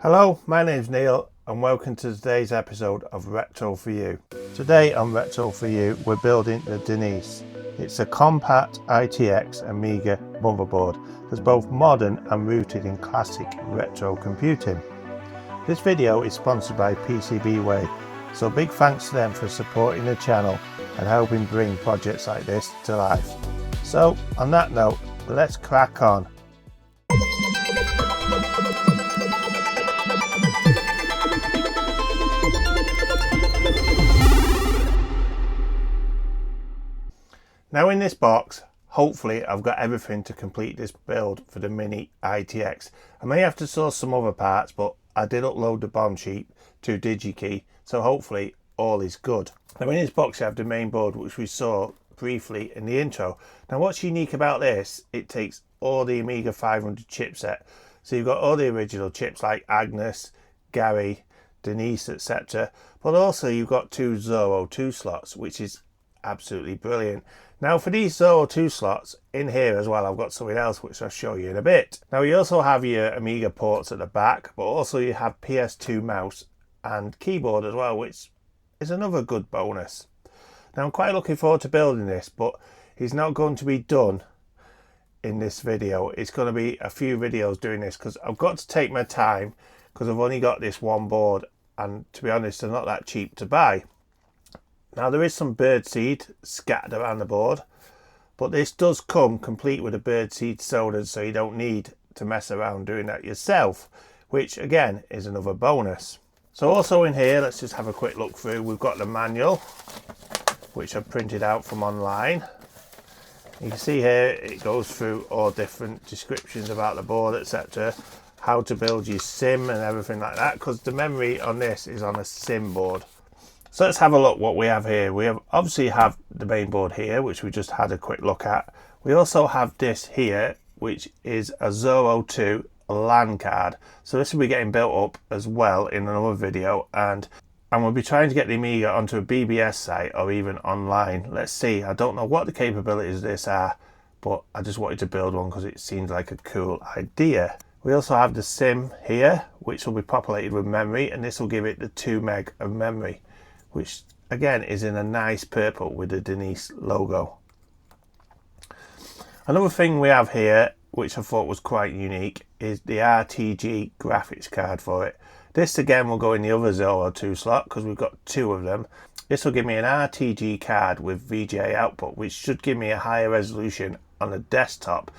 Hello, my name's Neil and welcome to today's episode of Retro for You. Today on Retro for You we're building the Denise. It's a compact ITX Amiga motherboard that's both modern and rooted in classic retro computing. This video is sponsored by PCB, so big thanks to them for supporting the channel and helping bring projects like this to life. So on that note, let's crack on. Now in this box, hopefully I've got everything to complete this build for the Mini-ITX. I may have to source some other parts, but I did upload the BOM sheet to DigiKey, so hopefully all is good. Now in this box you have the main board, which we saw briefly in the intro. Now what's unique about this, it takes all the Amiga 500 chipset. So you've got all the original chips like Agnes, Gary, Denise, etc. But also you've got two Zorro 2 slots, which is absolutely brilliant. Now for these Zorro 2 slots in here as well, I've got something else which I'll show you in a bit. Now you also have your Amiga ports at the back, but also you have PS2 mouse and keyboard as well, which is another good bonus. Now I'm quite looking forward to building this, but it's not going to be done in this video. It's going to be a few videos doing this because I've got to take my time, because I've only got this one board and to be honest they're not that cheap to buy. Now there is some birdseed scattered around the board, but this does come complete with a birdseed soldered, so you don't need to mess around doing that yourself, which again is another bonus. So also in here, let's just have a quick look through. We've got the manual, which I printed out from online. You can see here it goes through all different descriptions about the board, etc. How to build your sim and everything like that, because the memory on this is on a sim board. So let's have a look what we have here. We obviously have the main board here, which we just had a quick look at. We also have this here, which is a Zorro 2 LAN card. So this will be getting built up as well in another video, and we'll be trying to get the Amiga onto a BBS site or even online. Let's see. I don't know what the capabilities of this are, but I just wanted to build one because it seems like a cool idea. We also have the sim here, which will be populated with memory, and this will give it the 2 meg of memory, which again is in a nice purple with the Denise logo. Another thing we have here, which I thought was quite unique, is the RTG graphics card for it. This again will go in the other Zorro 2 slot because we've got 2 of them. This will give me an RTG card with VGA output, which should give me a higher resolution on the desktop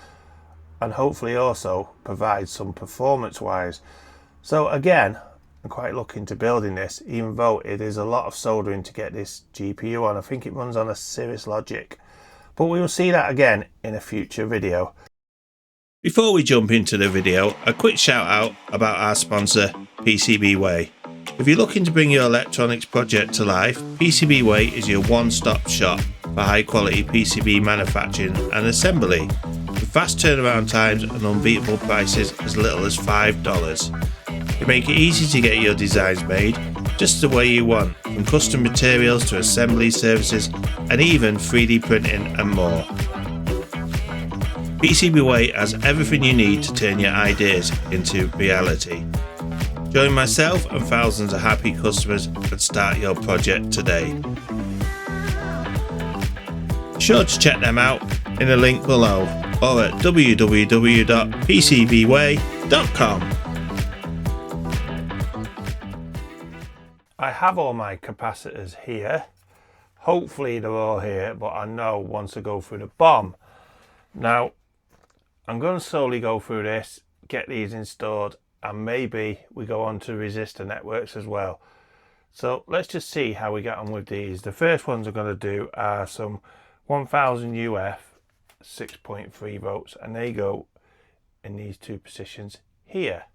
and hopefully also provide some performance wise. So again, I'm quite looking to building this, even though it is a lot of soldering to get this GPU on. I think it runs on a Cirrus Logic, but we will see that again in a future video. Before we jump into the video, a quick shout out about our sponsor PCB. If you're looking to bring your electronics project to life, PCB is your one-stop shop for high quality PCB manufacturing and assembly, with fast turnaround times and unbeatable prices as little as $5. They make it easy to get your designs made just the way you want, from custom materials to assembly services and even 3D printing and more. PCB has everything you need to turn your ideas into reality. Join myself and thousands of happy customers and start your project today. Be sure to check them out in the link below or at www.pcbway.com. I have all my capacitors here. Hopefully they're all here, but I know once I go through the BOM. Now, I'm going to slowly go through this, get these installed, and maybe we go on to resistor networks as well. So let's just see how we get on with these. The first ones I'm going to do are some 1000 UF 6.3 volts, and they go in these 2 positions here.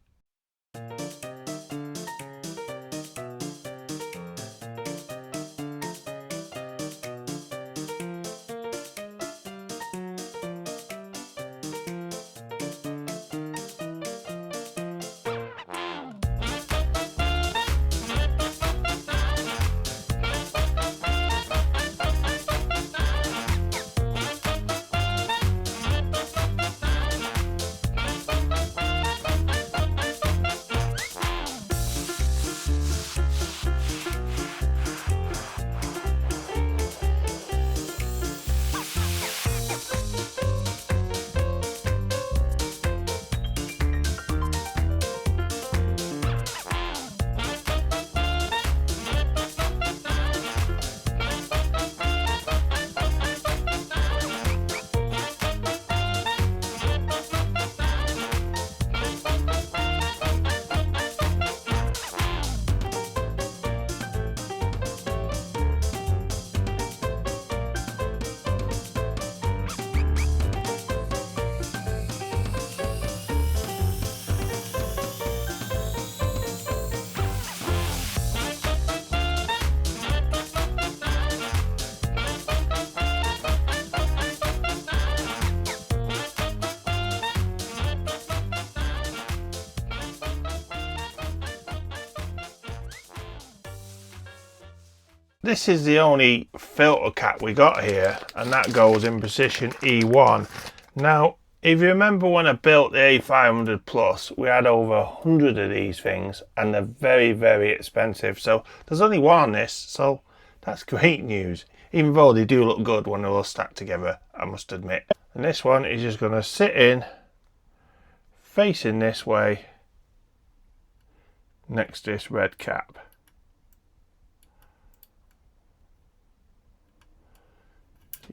This is the only filter cap we got here, and that goes in position E1. Now, if you remember when I built the A500 Plus, we had over 100 of these things, and they're very, very expensive. So there's only one on this, so that's great news. Even though they do look good when they're all stacked together, I must admit. And this one is just going to sit in, facing this way, next to this red cap.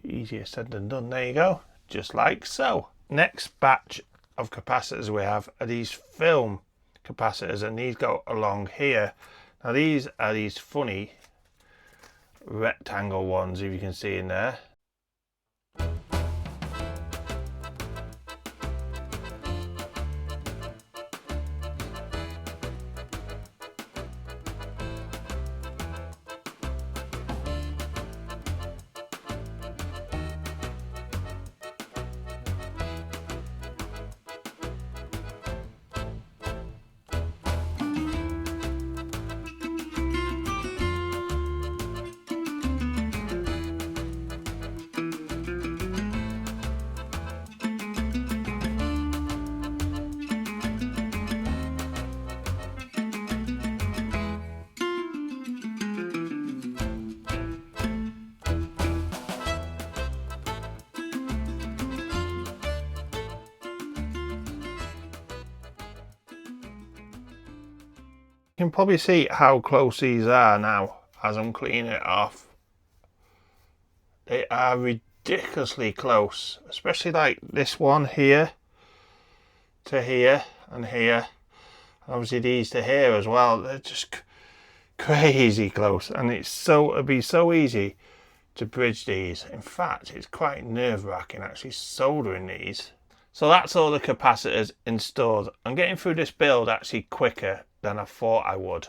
Easier said than done. There you go, just like so. Next batch of capacitors we have are these film capacitors, and these go along here. Now these are these funny rectangle ones, if you can see in there. You can probably see how close these are now as I'm cleaning it off. They are ridiculously close, especially like this one here to here and here, and obviously these to here as well. They're just crazy close, and it'd be so easy to bridge these. In fact, it's quite nerve-wracking actually soldering these. So that's all the capacitors installed. I'm getting through this build actually quicker than I thought I would.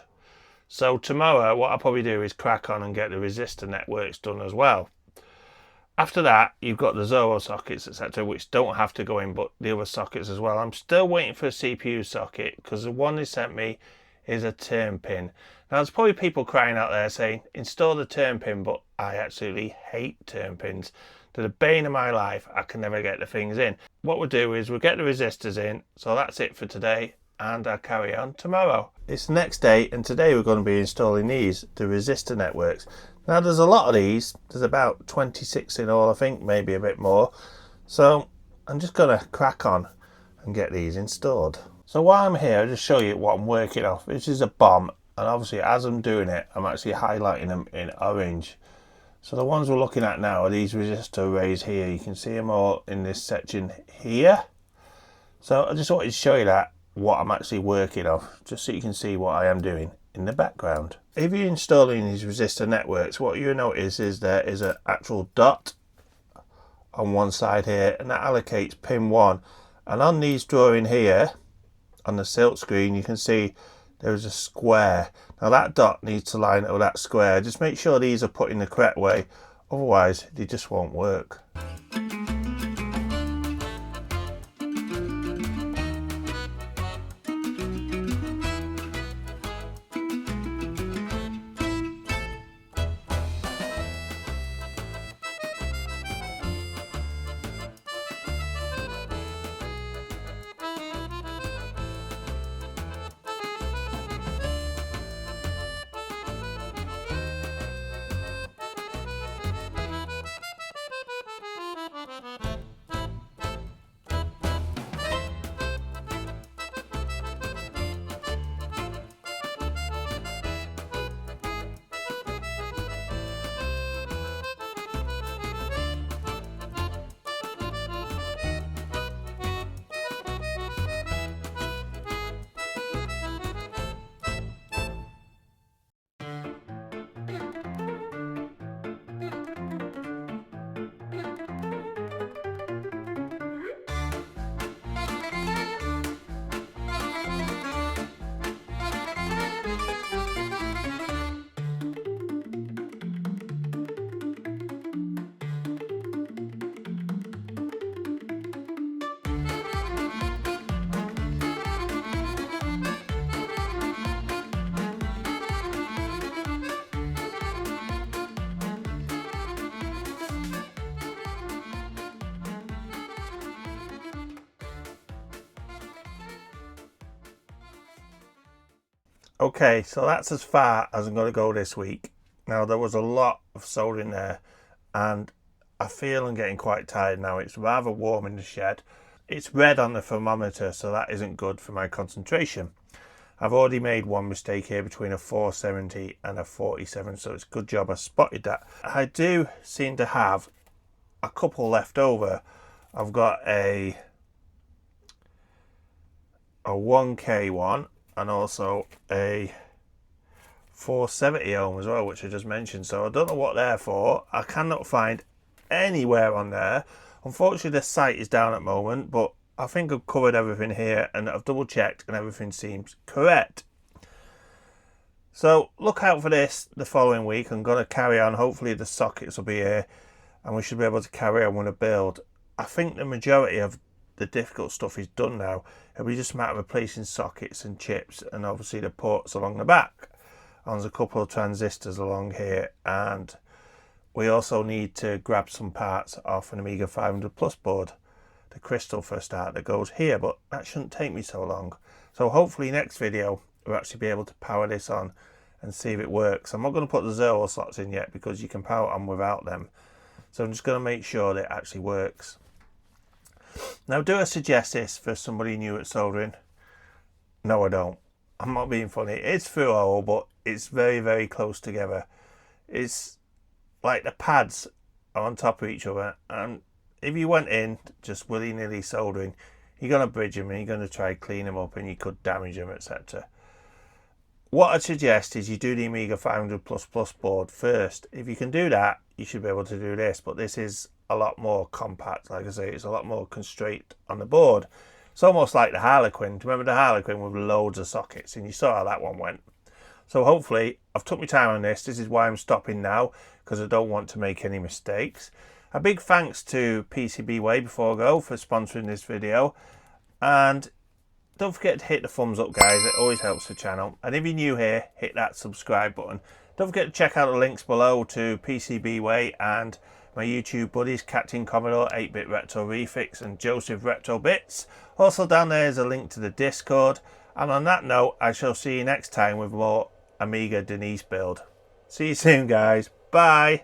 So tomorrow what I'll probably do is crack on and get the resistor networks done as well. After that, you've got the Zorro sockets, etc., which don't have to go in, but the other sockets as well. I'm still waiting for a CPU socket, because the one they sent me is a turn pin. Now there's probably people crying out there saying install the turn pin, but I absolutely hate turn pins. They're the bane of my life. I can never get the things in. What we'll do is we'll get the resistors in. So that's it for today, and I'll carry on tomorrow. It's the next day, and today we're going to be installing these, the resistor networks. Now there's a lot of these. There's about 26 in all, I think, maybe a bit more. So I'm just going to crack on and get these installed. So while I'm here, I'll just show you what I'm working off. This is a bomb, and obviously as I'm doing it, I'm actually highlighting them in orange. So the ones we're looking at now are these resistor arrays here. You can see them all in this section here. So I just wanted to show you that, what I'm actually working off, just so you can see what I am doing in the background. If you're installing these resistor networks, what you notice is there is an actual dot on one side here, and that allocates pin 1. And on these drawing here, on the silk screen, you can see there is a square. Now that dot needs to line up with that square. Just make sure these are put in the correct way, otherwise they just won't work. Okay, so that's as far as I'm going to go this week. Now, there was a lot of soldering there, and I feel I'm getting quite tired now. It's rather warm in the shed. It's red on the thermometer, so that isn't good for my concentration. I've already made one mistake here between a 470 and a 47, so it's a good job I spotted that. I do seem to have a couple left over. I've got a 1K one and also a 470 ohm as well, which I just mentioned. So I don't know what they're for. I cannot find anywhere on there. Unfortunately, the site is down at the moment, but I think I've covered everything here and I've double checked and everything seems correct. So look out for this the following week. I'm going to carry on. Hopefully the sockets will be here and we should be able to carry on with a build. I think the majority of the difficult stuff is done now. It'll be just a matter of replacing sockets and chips and obviously the ports along the back. And there's a couple of transistors along here, and we also need to grab some parts off an Amiga 500 Plus board. The crystal for a start that goes here, but that shouldn't take me so long. So hopefully next video we'll actually be able to power this on and see if it works. I'm not going to put the 0 slots in yet because you can power it on without them. So I'm just going to make sure that it actually works. Now, do I suggest this for somebody new at soldering? No, I don't. I'm not being funny. It's through a hole, but it's very, very close together. It's like the pads are on top of each other, and if you went in just willy-nilly soldering, you're going to bridge them and you're going to try to clean them up and you could damage them, etc. What I'd suggest is you do the Amiga 500 Plus board first. If you can do that, you should be able to do this, but this is a lot more compact. Like I say, it's a lot more constraint on the board. It's almost like the Harlequin. Do you remember the Harlequin with loads of sockets? And you saw how that one went. So hopefully, I've took my time on this. This is why I'm stopping now, because I don't want to make any mistakes. A big thanks to PCB Way before I go for sponsoring this video. And don't forget to hit the thumbs up, guys. It always helps the channel. And if you're new here, hit that subscribe button. Don't forget to check out the links below to PCB Way and my YouTube buddies, Captain Commodore, 8-Bit Retro Refix and Joseph Retro Bits. Also down there is a link to the Discord. And on that note, I shall see you next time with more Amiga Denise build. See you soon, guys. Bye.